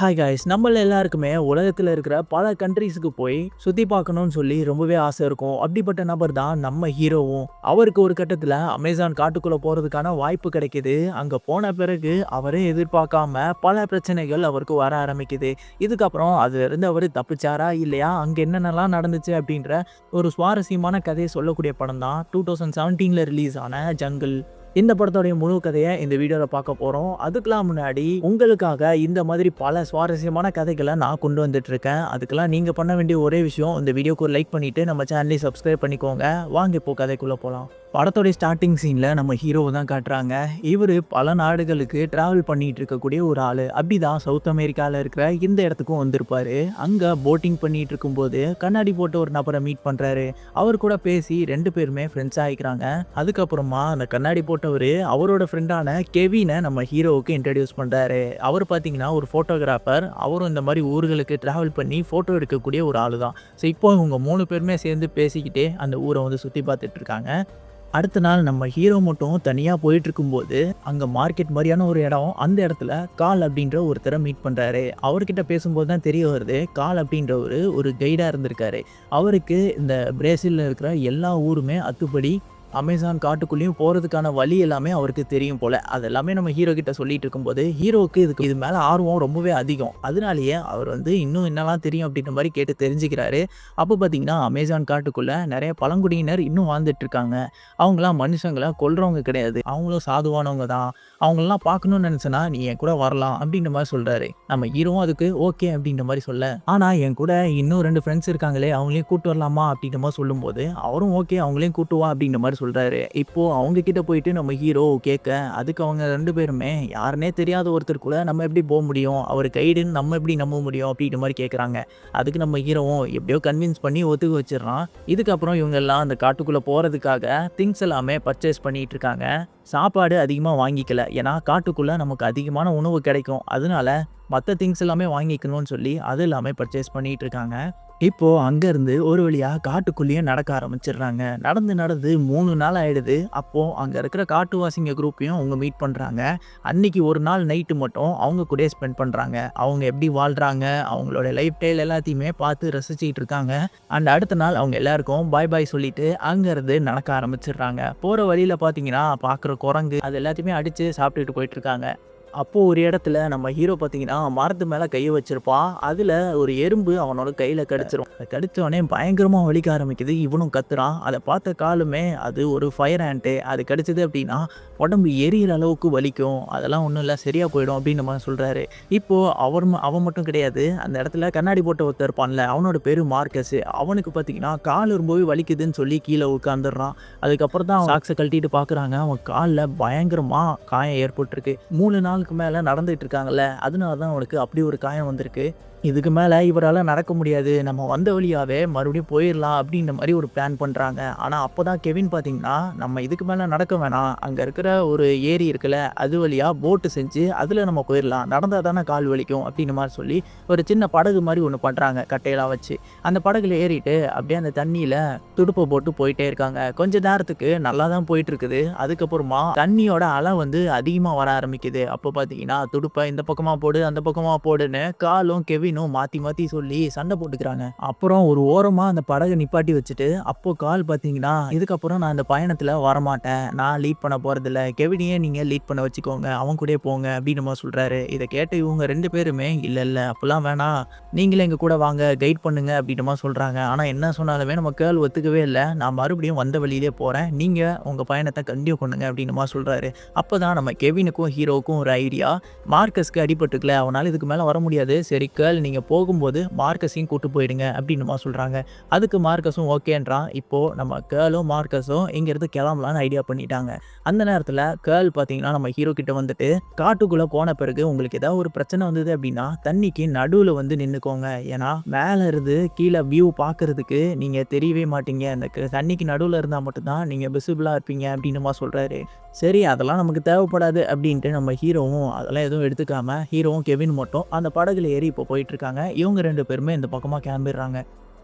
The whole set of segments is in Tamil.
ஹாய் காய்ஸ், நம்மள எல்லாருக்குமே உலகத்தில் இருக்கிற பல கண்ட்ரீஸுக்கு போய் சுற்றி பார்க்கணும்னு சொல்லி ரொம்பவே ஆசை இருக்கும். அப்படிப்பட்ட நபர் தான் நம்ம ஹீரோவும். அவருக்கு ஒரு கட்டத்தில் அமேசான் காட்டுக்குள்ளே போகிறதுக்கான வாய்ப்பு கிடைக்கிது. அங்கே போன பிறகு அவரே எதிர்பார்க்காம பல பிரச்சனைகள் அவருக்கு வர ஆரம்பிக்குது. இதுக்கப்புறம் அதுலேருந்து அவர் தப்பிச்சாரா இல்லையா, அங்கே என்னென்னலாம் நடந்துச்சு அப்படின்ற ஒரு சுவாரஸ்யமான கதையை சொல்லக்கூடிய படம் தான் 2017 ரிலீஸ் ஆன ஜங்கிள். இந்த படத்தோடைய முழு கதையை இந்த வீடியோவில் பார்க்க போகிறோம். அதுக்கெல்லாம் முன்னாடி உங்களுக்காக இந்த மாதிரி பல சுவாரஸ்யமான கதைகளை நான் கொண்டு வந்துட்டு இருக்கேன். அதுக்கெல்லாம் நீங்கள் பண்ண வேண்டிய ஒரே விஷயம், இந்த வீடியோக்கு ஒரு லைக் பண்ணிவிட்டு நம்ம சேனலையும் சப்ஸ்கிரைப் பண்ணிக்கோங்க. வாங்க இப்போ கதைக்குள்ளே போகலாம். படத்தோடைய ஸ்டார்டிங் சீனில் நம்ம ஹீரோவை தான் காட்டுறாங்க. இவர் பல நாடுகளுக்கு ட்ராவல் பண்ணிட்டு இருக்கக்கூடிய ஒரு ஆள். அப்படி தான் சவுத் அமெரிக்காவில் இருக்கிற இந்த இடத்துக்கும் வந்திருப்பார். அங்கே போட்டிங் பண்ணிட்டு இருக்கும்போது கண்ணாடி போட்ட ஒரு நபரை மீட் பண்ணுறாரு. அவர் கூட பேசி 2 பேருமே ஃப்ரெண்ட்ஸ் ஆகிக்கிறாங்க. அதுக்கப்புறமா அந்த கண்ணாடி போட்டவர் அவரோட ஃப்ரெண்டான கெவினை நம்ம ஹீரோவுக்கு இன்ட்ரடியூஸ் பண்ணுறாரு. அவர் பார்த்தீங்கன்னா ஒரு ஃபோட்டோகிராஃபர். அவரும் இந்த மாதிரி ஊர்களுக்கு ட்ராவல் பண்ணி ஃபோட்டோ எடுக்கக்கூடிய ஒரு ஆள் தான். ஸோ இப்போ இவங்க 3 பேருமே சேர்ந்து பேசிக்கிட்டே அந்த ஊரை வந்து சுற்றி பார்த்துட்டு இருக்காங்க. அடுத்த நாள் நம்ம ஹீரோ மட்டும் தனியாக போயிட்டு இருக்கும்போது அங்கே மார்க்கெட் மாதிரியான ஒரு இடம். அந்த இடத்துல கால் அப்படின்ற ஒருத்தரை மீட் பண்ணுறாரு. அவர்கிட்ட பேசும்போது தான் தெரிய வருது, கால் அப்படின்றவர் ஒரு கைடாக இருந்திருக்காரு. அவருக்கு இந்த பிரேசிலில் இருக்கிற எல்லா ஊருமே அத்துப்படி அமேசான் காட்டுக்குள்ளேயும் போகிறதுக்கான வழி எல்லாமே அவருக்கு தெரியும் போல். அது எல்லாமே நம்ம ஹீரோ கிட்ட சொல்லிட்டு இருக்கும்போது ஹீரோவுக்கு இது மேலே ஆர்வம் ரொம்பவே அதிகம். அதனாலேயே அவர் வந்து இன்னும் என்னெல்லாம் தெரியும் அப்படின்ற மாதிரி கேட்டு தெரிஞ்சுக்கிறாரு. அப்போ பார்த்தீங்கன்னா அமேசான் காட்டுக்குள்ளே நிறைய பழங்குடியினர் இன்னும் வாழ்ந்துட்டு இருக்காங்க. அவங்களாம் மனுஷங்களை கொல்றவங்க கிடையாது, அவங்களும் சாதுவானவங்க தான். அவங்களெலாம் பார்க்கணும்னு நினச்சனா நீ என் கூட வரலாம் அப்படின்ற மாதிரி சொல்கிறாரு. நம்ம ஹீரோவும் அதுக்கு ஓகே அப்படின்ற மாதிரி சொல்ல, ஆனால் என் கூட இன்னும் 2 ஃப்ரெண்ட்ஸ் இருக்காங்களே, அவங்களையும் கூட்டு வரலாமா அப்படின்ற மாதிரி சொல்லும்போது அவரும் ஓகே அவங்களையும் கூட்டு வா அப்படின்ற மாதிரி சொல்றாரு. இப்போ அவங்க கிட்ட போயிட்டு நம்ம ஹீரோ கேட்க, அதுக்கு அவங்க 2 பேருமே யாருனே தெரியாத ஒருத்தருக்குள்ள நம்ம எப்படி போக முடியும், அவர் கைடுன்னு நம்ம எப்படி நம்ப முடியும் அப்படின்ற மாதிரி கேட்குறாங்க. அதுக்கு நம்ம ஹீரோவும் எப்படியோ கன்வின்ஸ் பண்ணி ஒத்துக்க வச்சிடறான். இதுக்கப்புறம் இவங்க எல்லாம் அந்த காட்டுக்குள்ளே போகிறதுக்காக திங்ஸ் எல்லாமே பர்ச்சேஸ் பண்ணிட்டு இருக்காங்க. சாப்பாடு அதிகமாக வாங்கிக்கல, ஏன்னா காட்டுக்குள்ளே நமக்கு அதிகமான உணவு கிடைக்கும். அதனால மற்ற திங்ஸ் எல்லாமே வாங்கிக்கணும்னு சொல்லி அது எல்லாமே பர்ச்சேஸ் பண்ணிட்டு இருக்காங்க. இப்போது அங்கேருந்து ஒரு வழியாக காட்டுக்குள்ளேயே நடக்க ஆரம்பிச்சிடுறாங்க. நடந்து 3 நாள் ஆகிடுது. அப்போது அங்கே இருக்கிற காட்டுவாசிங்க குரூப்பையும் அவங்க மீட் பண்ணுறாங்க. அன்றைக்கி ஒரு நாள் நைட்டு மட்டும் அவங்க கூட ஸ்பெண்ட் பண்ணுறாங்க. அவங்க எப்படி வாழ்கிறாங்க, அவங்களோட லைஃப் ஸ்டைல் எல்லாத்தையுமே பார்த்து ரசிச்சிட்டு இருக்காங்க. அண்ட் அடுத்த நாள் அவங்க எல்லாருக்கும் பாய் பாய் சொல்லிட்டு அங்கேருந்து நடக்க ஆரம்பிச்சிடுறாங்க. போகிற வழியில் பார்த்தீங்கன்னா பார்க்குற குரங்கு அது எல்லாத்தையுமே அடித்து சாப்பிட்டுட்டு போயிட்டுருக்காங்க. அப்போது ஒரு இடத்துல நம்ம ஹீரோ பார்த்தீங்கன்னா மரத்து மேலே கையை வச்சிருப்பான். அதில் ஒரு எறும்பு அவனோட கையில் கடிச்சிரும். அதை கடித்தவொடனே பயங்கரமாக வலிக்க ஆரம்பிக்குது. இவனும் கத்துறான். அதை பார்த்த காலுமே அது ஒரு ஃபயர் ஆண்ட்டு. அது கடிச்சது அப்படின்னா உடம்பு எரியிற அளவுக்கு வலிக்கும், அதெல்லாம் ஒன்றும் இல்லை சரியாக போயிடும் அப்படின்னு மாதிரி சொல்கிறாரு. இப்போது அவன் மட்டும் கிடையாது, அந்த இடத்துல கண்ணாடி போட்ட ஒருத்தர் இருப்பான்ல, அவனோட பேர் மார்க்கஸ். அவனுக்கு பார்த்தீங்கன்னா கால் ரொம்பவே வலிக்குதுன்னு சொல்லி கீழே உட்காந்துடுறான். அதுக்கப்புறம் தான் சாக்ஸை கழட்டிட்டு பார்க்குறாங்க. அவன் காலில் பயங்கரமாக காயம் ஏற்பட்டுருக்கு. 3 நாளுக்கு மேலே நடந்துகிட்டு இருக்காங்கல்ல, அதனால தான் அவனுக்கு அப்படி ஒரு காயம் வந்திருக்கு. இதுக்கு மேலே இவரால் நடக்க முடியாது, நம்ம வந்த வழியாகவே மறுபடியும் போயிடலாம் அப்படின்ற மாதிரி ஒரு பிளான் பண்ணுறாங்க. ஆனால் அப்போ தான் கெவின் பார்த்தீங்கன்னா நம்ம இதுக்கு மேலே நடக்க வேணாம், அங்கே இருக்கிற ஒரு ஏரி இருக்குல்ல, அது வழியாக போட்டு செஞ்சு அதில் நம்ம போயிடலாம், நடந்தால் தானே கால் வலிக்கும் அப்படின்ற மாதிரி சொல்லி ஒரு சின்ன படகு மாதிரி ஒன்று பண்ணுறாங்க கட்டையெல்லாம் வச்சு. அந்த படகுல ஏறிட்டு அப்படியே அந்த தண்ணியில் துடுப்பை போட்டு போயிட்டே இருக்காங்க. கொஞ்ச நேரத்துக்கு நல்லா தான் போயிட்டு இருக்குது. அதுக்கப்புறமா தண்ணியோட அலை வந்து அதிகமாக வர ஆரம்பிக்குது. அப்போ பார்த்தீங்கன்னா துடுப்பை இந்த பக்கமாக போடு அந்த பக்கமாக போடுன்னு காலும் கெவின் மாற்றி மாற்றி சொல்லி சண்டை போட்டுக்கிறாங்க. அப்புறம் ஒரு ஓரமாக அந்த படகை நிப்பாட்டி வச்சுட்டு அப்போ கால் பார்த்தீங்கன்னா இதுக்கப்புறம் நான் இந்த பயணத்தில் வரமாட்டேன், நான் லீட் பண்ண போகிறதில்ல, கெவினையே நீங்கள் லீட் பண்ண வச்சுக்கோங்க, அவன் கூட போங்க அப்படின்னு நம்ம சொல்கிறாரு. இதை கேட்டு இவங்க 2 பேருமே இல்லை அப்போல்லாம் வேணாம், நீங்களே எங்கள் கூட வாங்க கைட் பண்ணுங்க அப்படின்னுமா சொல்கிறாங்க. ஆனால் என்ன சொன்னாலுமே நம்ம கேர்ள் ஒத்துக்கவே இல்லை. நான் மறுபடியும் வந்த வழியிலே போகிறேன், நீங்கள் உங்கள் பயணத்தை கண்டினியூ பண்ணுங்க அப்படின்னுமா சொல்கிறாரு. அப்போ தான் நம்ம கெவினுக்கும் ஹீரோவுக்கும் ஒரு ஐடியா. மார்க்கஸ்க்கு அடிபட்டுக்கல, அவனால் இதுக்கு மேலே வர முடியாது, சரி கேர்ள் நீங்கள் போகும்போது மார்க்கஸையும் கூட்டு போயிடுங்க அப்படின்னுமா சொல்கிறாங்க. அதுக்கு மார்க்கஸும் ஓகேன்றான். இப்போது நம்ம கேர்ளும் மார்க்கஸும் இங்கேருந்து கிளம்பலான்னு ஐடியா பண்ணிட்டாங்க. அந்த நேரத்தில் கேர்ள் பார்த்தீங்கன்னா நம்ம ஹீரோ கிட்ட வந்துட்டு, காட்டுக்குள்ளே போன பிறகு உங்களுக்கு ஏதாவது ஒரு பிரச்சனை வந்தது அப்படின்னா தண்ணிக்கு நடுவில் வந்து நின்றுக்கோங்க, ஏன்னா மேலே இருந்து கீழே வியூ பார்க்குறதுக்கு நீங்கள் தெரியவே மாட்டீங்க, அந்த தண்ணிக்கு நடுவில் இருந்தால் மட்டும்தான் நீங்கள் விசிபிளாக இருப்பீங்க அப்படின்னுமா சொல்கிறாரு. சரி அதெல்லாம் நமக்கு தேவைப்படாது அப்படின்ட்டு நம்ம ஹீரோவும் அதெல்லாம் எதுவும் எடுத்துக்காமல் ஹீரோவும் கெவின் மட்டும் அந்த படகுல ஏறி இப்போ போயிட்டுருக்காங்க. இவங்க 2 பேருமே இந்த பக்கமாக கிளம்பிடுறாங்க.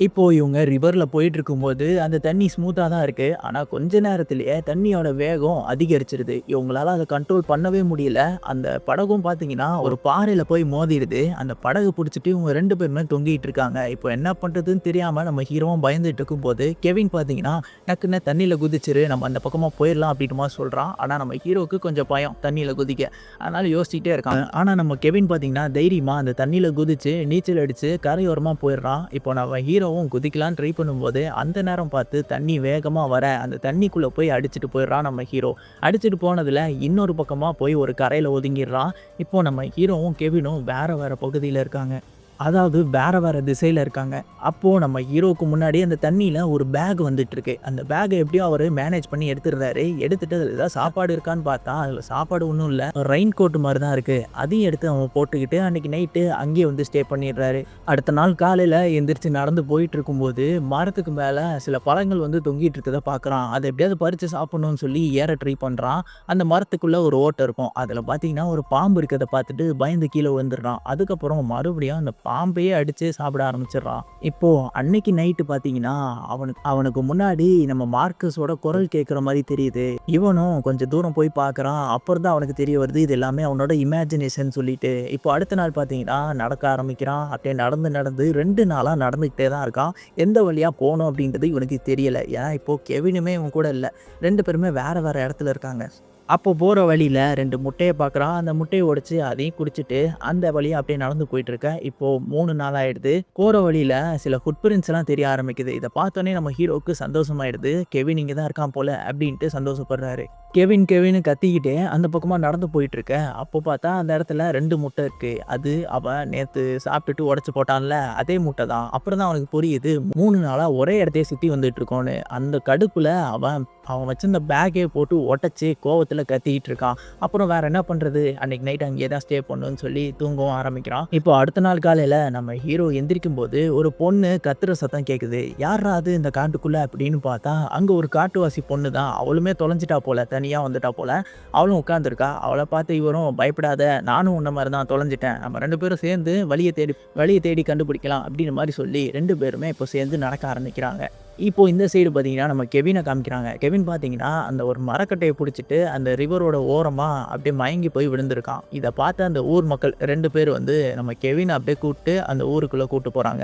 இப்போ இவங்க ரிவர்ல போயிட்டு இருக்கும்போது அந்த தண்ணி ஸ்மூத்தா தான் இருக்கு. ஆனா கொஞ்ச நேரத்திலேயே தண்ணியோட வேகம் அதிகரிச்சிருது. இவங்களால அத கண்ட்ரோல் பண்ணவே முடியல. அந்த படகும் பார்த்தீங்கன்னா, ஒரு பாறையில போய் மோதிருது. அந்த படகு புடிச்சுட்டு இவங்க 2 பேருமே தொங்கிட்டு இருக்காங்க. இப்போ என்ன பண்றதுன்னு தெரியாம நம்ம ஹீரோவும் பயந்துட்டு இருக்கும்போது, கெவின் பார்த்தீங்கன்னா, டக்குன்னு தண்ணீல குதிச்சிரு. நம்ம அந்த பக்கமா போயிரலாம் அப்படின்ற மாரி சொல்றான். ஆனா நம்ம ஹீரோவுக்கு கொஞ்சம் பயம் தண்ணீல குதிக்க. அதனால யோசிச்சுக்கிட்டே இருக்கான். ஆனா நம்ம கெவின் பார்த்தீங்கன்னா, தைரியமா அந்த தண்ணீல குதிச்சு நீச்சல் அடிச்சு கரையோரமா போயிடுறான். இப்போ நம்ம ஹீரோவும் குதிக்கலான்னு ட்ரை பண்ணும்போது, அந்த நேரம் பார்த்து தண்ணி வேகமா வர, அந்த தண்ணிக்குள்ள போய் அடிச்சுட்டு போயிடுறான் நம்ம ஹீரோ. அடிச்சுட்டு போனதுல இன்னொரு பக்கமா போய் ஒரு கரையில ஒதுங்கிடுறான். இப்போ நம்ம ஹீரோவும், கெவினும் வேற வேற பகுதியில இருக்காங்க. அதாவது வேற வேற திசையில இருக்காங்க. அப்போ நம்ம ஹீரோவுக்கு முன்னாடி அந்த தண்ணீல ஒரு பேக் வந்துட்டுருக்கு. அந்த பேக்க எப்படியோ அவரு மேனேஜ் பண்ணி எடுத்துடுறாரு. எடுத்துட்டு அதில ஏதாவது சாப்பாடு இருக்கான்னு பார்த்தா, அதில சாப்பாடு ஒண்ணும் இல்ல. ரெயின் கோட் மாரி தான் இருக்கு. அதையும் எடுத்து அவன் போட்டுக்கிட்டு அன்னைக்கு நைட்டு அங்கேயே வந்து ஸ்டே பண்ணிடுறாரு. அடுத்த நாள் காலையில எந்திரிச்சு நடந்து போயிட்டுருக்கும்போது, மரத்துக்கு மேல சில பழங்கள் வந்து தொங்கிட்டு இருக்கத பார்க்குறான். அத எப்படியாவது பறிச்சு சாப்பிடணும்னு சொல்லி ஏற ட்ரை பண்றான். அந்த மரத்துக்குள்ள ஒரு ஓட்டை இருக்கும். அதில பார்த்தீங்கன்னா, ஒரு பாம்பு இருக்கத பார்த்துட்டு பயந்து கீழ விழுந்துடுறான். அதுக்கப்புறம் மறுபடியும் அந்த பாம்பையே அடிச்சு சாப்பிட ஆரம்பிச்சிடுறான். இப்போ அன்னைக்கு நைட்டு பார்த்தீங்கன்னா, அவனுக்கு அவனுக்கு முன்னாடி நம்ம மார்க்கஸோட குரல் கேட்குற மாரி தெரியுது. இவனும் கொஞ்சம் தூரம் போய் பார்க்குறான். அப்புறம் தான் அவனுக்கு தெரிய வருது, இது எல்லாமே அவனோட இமேஜினேஷன் சொல்லிட்டு. இப்போ அடுத்த நாள் பார்த்தீங்கன்னா, நடக்க ஆரம்பிக்கிறான். அப்படியே நடந்து நடந்து 2 நாளா நடந்துக்கிட்டே தான் இருக்கான். எந்த வழியா போணும் அப்படின்றது இவனுக்கு தெரியல. ஏன்னா இப்போ கெவினுமே இவன் கூட இல்ல. 2 பேருமே வேற வேற இடத்துல இருக்காங்க. அப்போ போற வழியில 2 முட்டைய பார்க்குறான். அந்த முட்டைய உடைச்சு அதையும் குடிச்சிட்டு, அந்த வழியா அப்படியே நடந்து போயிட்டுருக்கேன். இப்போ 3 நாள் ஆயிடுது. போற வழியில சில ஃபுட் பிரிண்ட்ஸ் எல்லாம் தெரிய ஆரம்பிக்குது. இத பார்த்தோனே நம்ம ஹீரோவுக்கு சந்தோஷமாயிடுது. கெவின் இங்க தான் இருக்கான் போல அப்படின்ட்டு சந்தோஷப்படுறாரு. கெவின்னு கத்திக்கிட்டே அந்த பக்கமா நடந்து போயிட்டுருக்கேன். அப்போ பார்த்தா அந்த இடத்துல 2 முட்டை இருக்கு. அது அவன் நேத்து சாப்பிட்டுட்டு உடைச்சு போட்டான்ல, அதே முட்டை தான். அப்புறம் தான் அவனுக்கு புரியுது 3 நாளா ஒரே இடத்தையே சுத்தி வந்துட்டு இருக்கோன்னு. அந்த கடுப்புல அவன் அவன் வச்சிருந்த பேக்கே போட்டு உடைச்சு கோவத்துல கத்திக்கிட்டு இருக்கான். அப்புறம் வேற என்ன பண்றது? அன்னைக்கு நைட் அங்கேயே தான் ஸ்டே பண்ணணும்னு சொல்லி தூங்கவும் ஆரம்பிக்கிறான். இப்போ அடுத்த நாள் காலையில நம்ம ஹீரோ எந்திரிக்கும்போது ஒரு பொண்ணு கத்துற சத்தம் கேட்குது. யார்ரா அது இந்த காட்டுக்குள்ள அப்படின்னு பார்த்தா, அங்க ஒரு காட்டுவாசி பொண்ணு தான். அவளுமே தொலைஞ்சிட்டா போல. தனியா வந்துட்டா போல. அவளும் உட்காந்துருக்கா. அவள பார்த்து இவரும், பயப்படாத, நானும் உன்ன மாரி தான் தொலைஞ்சிட்டேன். நம்ம 2 பேரும் சேர்ந்து வழிய தேடி கண்டுபிடிக்கலாம் அப்படின்ற மாரி சொல்லி 2 பேருமே இப்போ சேர்ந்து நடக்க ஆரம்பிக்கிறாங்க. இப்போ இந்த சைடு பார்த்தீங்கன்னா, நம்ம கெவின காமிக்கிறாங்க. கெவின் பார்த்தீங்கன்னா, அந்த ஒரு மரக்கட்டைய புடிச்சிட்டு அந்த ரிவரோட ஓரமா அப்படியே மயங்கி போய் விழுந்திருக்கான். இத பார்த்த அந்த ஊர் மக்கள் 2 பேர் வந்து நம்ம கெவின அப்படியே கூப்ட்டு அந்த ஊருக்குள்ள கூட்டு போறாங்க.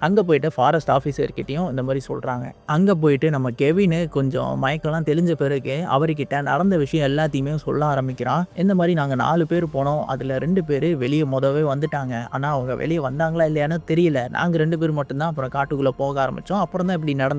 அங்க போயிட்டு ஃபாரஸ்ட் ஆஃபீசர் கிட்டயும் இந்த மாரி சொல்றாங்க. அங்க போயிட்டு நம்ம கெவின் கொஞ்சம் மயக்கம்லாம் தெளிஞ்ச பிறகு அவர்கிட்ட நடந்த விஷயம் எல்லாத்தையுமே சொல்ல ஆரம்பிக்கிறான். இந்த மாரி நாங்க 4 பேர் போனோம். அதுல 2 பேரு வெளிய மொதவே வந்துட்டாங்க. ஆனா அவங்க வெளிய வந்தாங்களா இல்லையான்னு தெரியல. நாங்க 2 பேர் மட்டும் தான் அப்புறம் காட்டுக்குள்ள போக ஆரம்பிச்சோம். அப்புறம் தான் இப்படி நடந்தது.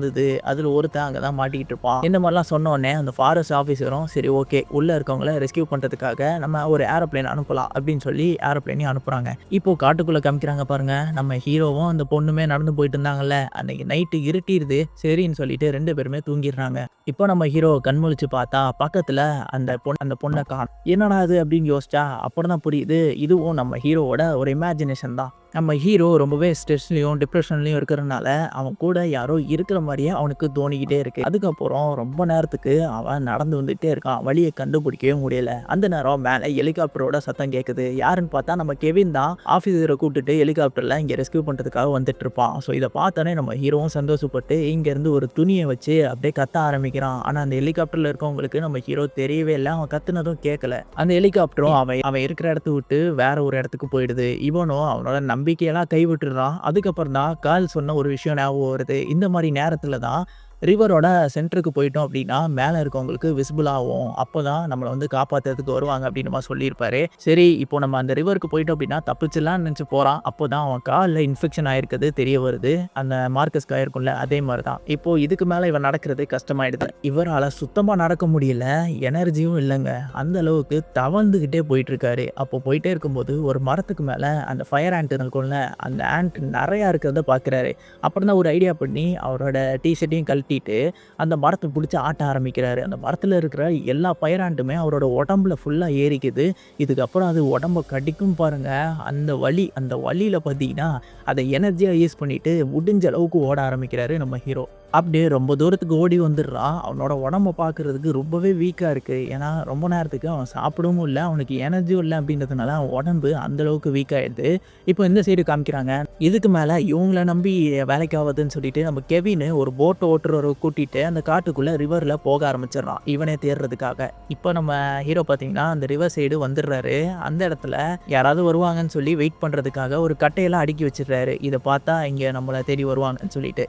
அதுல ஒருத்தன் அங்க தான் மாட்டிக்கிட்டு இருப்பான். இந்த மாதிரிலாம் சொன்ன உடனே அந்த ஃபாரஸ்ட் ஆஃபீஸரும் சரி ஓகே, உள்ள இருக்கவங்கள ரெஸ்கியூ பண்றதுக்காக நம்ம ஒரு ஏரோப்ளேன் அனுப்பலாம் அப்படின்னு சொல்லி ஏரோப்ளேனையும் அனுப்புறாங்க. இப்போ காட்டுக்குள்ள காமிக்கிறாங்க பாருங்க. நம்ம ஹீரோவும் அந்த பொண்ணுமே நடந்து போயிட்டு இருந்தாங்கல்ல, அன்னைக்கு நைட்டு இருட்டிருது. சரின்னு சொல்லிட்டு 2 பேருமே தூங்கிடுறாங்க. இப்போ நம்ம ஹீரோ கண் முழிச்சு பார்த்தா பக்கத்துல அந்த பொண்ணை காணோம். என்னடா அது அப்படின்னு யோசிச்சா அப்புறம் தான் புரியுது, இதுவும் நம்ம ஹீரோவோட ஒரு இமேஜினேஷன் தான். நம்ம ஹீரோ ரொம்பவே ஸ்ட்ரெஸ்லயும் டிப்ரெஷன்லயும் இருக்கிறனால அவன் கூட யாரோ இருக்கிற மாதிரியே அவனுக்கு தோணிக்கிட்டே இருக்கு. அதுக்கப்புறம் ரொம்ப நேரத்துக்கு அவன் நடந்து வந்துட்டே இருக்கான். வழியை கண்டுபிடிக்கவே முடியல. அந்த நேரம் மேலே ஹெலிகாப்டரோட சத்தம் கேட்குது. யாருன்னு பார்த்தா நம்ம கெவின் தான் ஆஃபீஸரை கூப்பிட்டுட்டு ஹெலிகாப்டர்ல இங்கே ரெஸ்கியூ பண்ணுறதுக்காக வந்துட்டு இருப்பான். ஸோ இதை பார்த்தோன்னே நம்ம ஹீரோவும் சந்தோஷப்பட்டு இங்கேருந்து ஒரு துணியை வச்சு அப்படியே கத்த ஆரம்பிக்கிறான். ஆனால் அந்த ஹெலிகாப்டரில் இருக்கவங்களுக்கு நம்ம ஹீரோ தெரியவே இல்லை. அவன் கத்துனதும் கேட்கல. அந்த ஹெலிகாப்டரும் அவன் இருக்கிற இடத்த விட்டு வேற ஒரு இடத்துக்கு போயிடுது. இவனும் அவனோட நம்பிக்கையெல்லாம் கைவிட்டுறான். அதுக்கப்புறம் தான் கால் சொன்ன ஒரு விஷயம் ஞாபகம் வருது. இந்த மாதிரி நேரத்துல தான் ரிவரோட சென்டருக்கு போயிட்டோம் அப்படின்னா மேலே இருக்கவங்களுக்கு விசிபிள் ஆகும். அப்போதான் நம்மளை வந்து காப்பாற்றுறதுக்கு வருவாங்க அப்படின்னு நம்ம சொல்லியிருப்பாரு. சரி, இப்போ நம்ம அந்த ரிவருக்கு போயிட்டோம் அப்படின்னா தப்பிச்சிடலாம்னு நினச்சி போகிறான். அப்போ தான் அவன் காலில் இன்ஃபெக்ஷன் ஆயிருக்கிறது தெரிய வருது. அந்த மார்க்கஸ்க்கு ஆயிருக்கும்ல, அதே மாதிரி தான். இப்போ இதுக்கு மேலே இவன் நடக்கிறது கஷ்டமாயிடுது. இவரால் சுத்தமாக நடக்க முடியல. எனர்ஜியும் இல்லைங்க. அந்த அளவுக்கு தவழ்ந்துக்கிட்டே போயிட்டு இருக்காரு. அப்போ போயிட்டே இருக்கும்போது ஒரு மரத்துக்கு மேலே அந்த ஃபயர் ஆண்ட் இருக்கும்ல, அந்த ஆண்ட் நிறையா இருக்கிறத பார்க்குறாரு. அப்புறம் தான் ஒரு ஐடியா பண்ணி அவரோட டிஷர்ட்டையும் கழட்டி கழட்டிட்டு அந்த மரத்த புடிச்சு ஆட்ட ஆரம்பிக்கிறாரு. அந்த மரத்துல இருக்கிற எல்லா பயிராண்டுமே அவரோட உடம்புல ஃபுல்லா ஏறிக்குது. இதுக்கப்புறம் அது உடம்ப கடிக்கும் பாருங்க. அந்த வலியில பார்த்தீங்கன்னா, அத எனர்ஜியா யூஸ் பண்ணிட்டு முடிஞ்ச அளவுக்கு ஓட ஆரம்பிக்கிறாரு நம்ம ஹீரோ. அப்படியே ரொம்ப தூரத்துக்கு ஓடி வந்துடுறான். அவனோட உடம்ப பார்க்கறதுக்கு ரொம்பவே வீக்கா இருக்கு. ஏன்னா, ரொம்ப நேரத்துக்கு அவன் சாப்பிடவும் இல்ல. அவனுக்கு எனர்ஜியும் இல்ல அப்படின்றதுனால அவன் உடம்பு அந்த அளவுக்கு வீக் ஆயிடுது. இப்போ இந்த சைடு காமிக்கிறாங்க. இதுக்கு மேல இவங்கள நம்பி வேலைக்கு ஆவாதுன்னு சொல்லிட்டு நம்ம கெவின் ஒரு போட் ஓட்டுறவர கூட்டிட்டு அந்த காட்டுக்குள்ள ரிவர்ல போக ஆரம்பிச்சிடுறான். இவனே தேடுறதுக்காக. இப்போ நம்ம ஹீரோ பார்த்தீங்கன்னா, அந்த ரிவர் சைடு வந்துடுறாரு. அந்த இடத்துல யாராவது வருவாங்கன்னு சொல்லி வெயிட் பண்றதுக்காக ஒரு கட்டையெல்லாம் அடுக்கி வச்சிடுறாரு. இத பார்த்தா இங்க நம்மள தேடி வருவாங்கன்னு சொல்லிட்டு.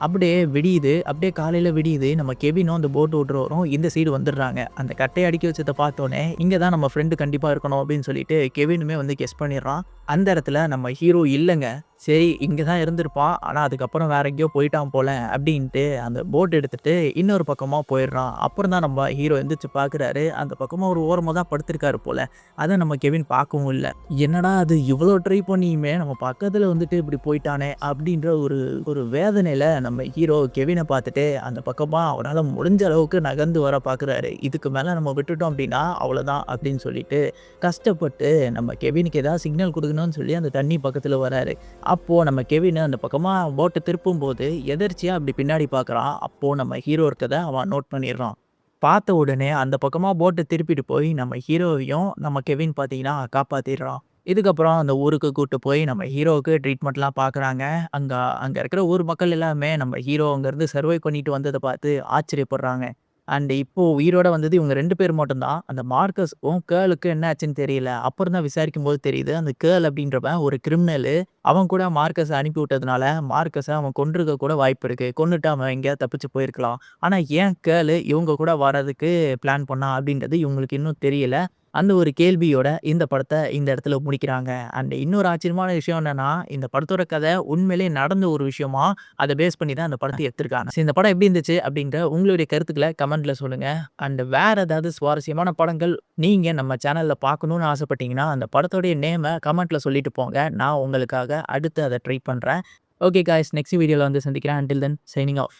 அப்படியே விடியுது. அப்படியே காலையில விடியுது. நம்ம கெவினும் அந்த போட் ஓட்டுறவரும் இந்த சைடு வந்துடுறாங்க. அந்த கட்டைய அடுக்கி வச்சத பார்த்தோனே, இங்க தான் நம்ம ஃப்ரெண்ட் கண்டிப்பா இருக்கணும் அப்படின்னு சொல்லிட்டு கெவினுமே வந்து கெஸ் பண்ணிடுறான். அந்த இடத்துல நம்ம ஹீரோ இல்லங்க. சரி இங்க தான் இருந்திருப்பான். ஆனா அதுக்கப்புறம் வேற எங்கேயோ போயிட்டான் போல அப்படின்ட்டு அந்த போட் எடுத்துட்டு இன்னொரு பக்கமா போயிடுறான். அப்புறம் தான் நம்ம ஹீரோ எந்திரிச்சு பார்க்குறாரு. அந்த பக்கமா ஒரு ஓரமா தான் படுத்திருக்காரு போல. அத நம்ம கெவின் பார்க்கவும் இல்ல. என்னடா அது இவ்வளோ ட்ரை பண்ணியுமே நம்ம பக்கத்துல வந்துட்டு இப்படி போயிட்டானே அப்படின்ற ஒரு ஒரு வேதனையில நம்ம ஹீரோ கெவின பார்த்துட்டு அந்த பக்கமா அவரால முடிஞ்ச அளவுக்கு நகர்ந்து வர பார்க்குறாரு. இதுக்கு மேல நம்ம விட்டுட்டோம் அப்படின்னா அவ்வளோதான் அப்படின்னு சொல்லிட்டு கஷ்டப்பட்டு நம்ம கெவினுக்கு ஏதாவது சிக்னல் குடுக்கணும்னு சொல்லி அந்த தண்ணி பக்கத்துல வராரு. அப்போ நம்ம கெவின் அந்த பக்கமா போட்ட திருப்பும்போது எதர்ச்சியா அப்படி பின்னாடி பார்க்குறான். அப்போ நம்ம ஹீரோ இருக்கத அவன் நோட் பண்ணிடுறான். பார்த்த உடனே அந்த பக்கமா போட்ட திருப்பிட்டு போய் நம்ம ஹீரோவையும் நம்ம கெவின் பார்த்தீங்கன்னா காப்பாத்திடுறான். இதுக்கப்புறம் அந்த ஊருக்கு கூட்டு போய் நம்ம ஹீரோவுக்கு ட்ரீட்மெண்ட்லாம் பார்க்குறாங்க. அங்க அங்க இருக்கிற ஊர் மக்கள் எல்லாமே நம்ம ஹீரோ அங்கேருந்து சர்வை பண்ணிட்டு வந்தத பார்த்து ஆச்சரியப்படுறாங்க. அண்ட் இப்போ உயிரோட வந்தது இவங்க 2 பேர் மட்டும் தான். அந்த மார்கஸ்க்கும், கேர்லுக்கும் என்ன ஆச்சுன்னு தெரியல. அப்புறம் தான் விசாரிக்கும்போது தெரியுது. அந்த கேர்ல் அப்படின்றவன் ஒரு கிரிமினலு. அவன் கூட மார்கஸ அனுப்பி விட்டதுனால, மார்கஸ அவன் கொன்றுக்க கூட வாய்ப்பு இருக்கு. கொன்னுட்டு அவன் எங்கேயாவது தப்பிச்சு போயிருக்கலாம். ஆனா ஏன் கேர்லு இவங்க கூட வரதுக்கு பிளான் பண்ணான் அப்படின்றது இவங்களுக்கு இன்னும் தெரியல. அந்த ஒரு கேள்வியோட இந்த படத்த இந்த இடத்துல முடிக்கிறாங்க. அண்ட் இன்னொரு ஆச்சரியமான விஷயம் என்னன்னா, இந்த படத்தோட கதை உண்மையிலேயே நடந்த ஒரு விஷயமா, அத பேஸ் பண்ணி தான் அந்த படத்த எடுத்திருக்காங்க. இந்த படம் எப்படி இருந்துச்சு அப்படின்ற உங்களுடைய கருத்துக்கள கமெண்ட்ல சொல்லுங்க. அண்ட் வேற ஏதாவது சுவாரஸ்யமான படங்கள் நீங்க நம்ம சேனல்ல பார்க்கணும்னு ஆசைப்பட்டீங்கன்னா, அந்த படத்தோடைய நேம கமெண்ட்ல சொல்லிட்டு போங்க. நான் உங்களுக்காக அடுத்து அத ட்ரை பண்றேன். ஓகே காய்ஸ் நெக்ஸ்ட் வீடியோல வந்து சந்திக்கிறேன். Until then signing off.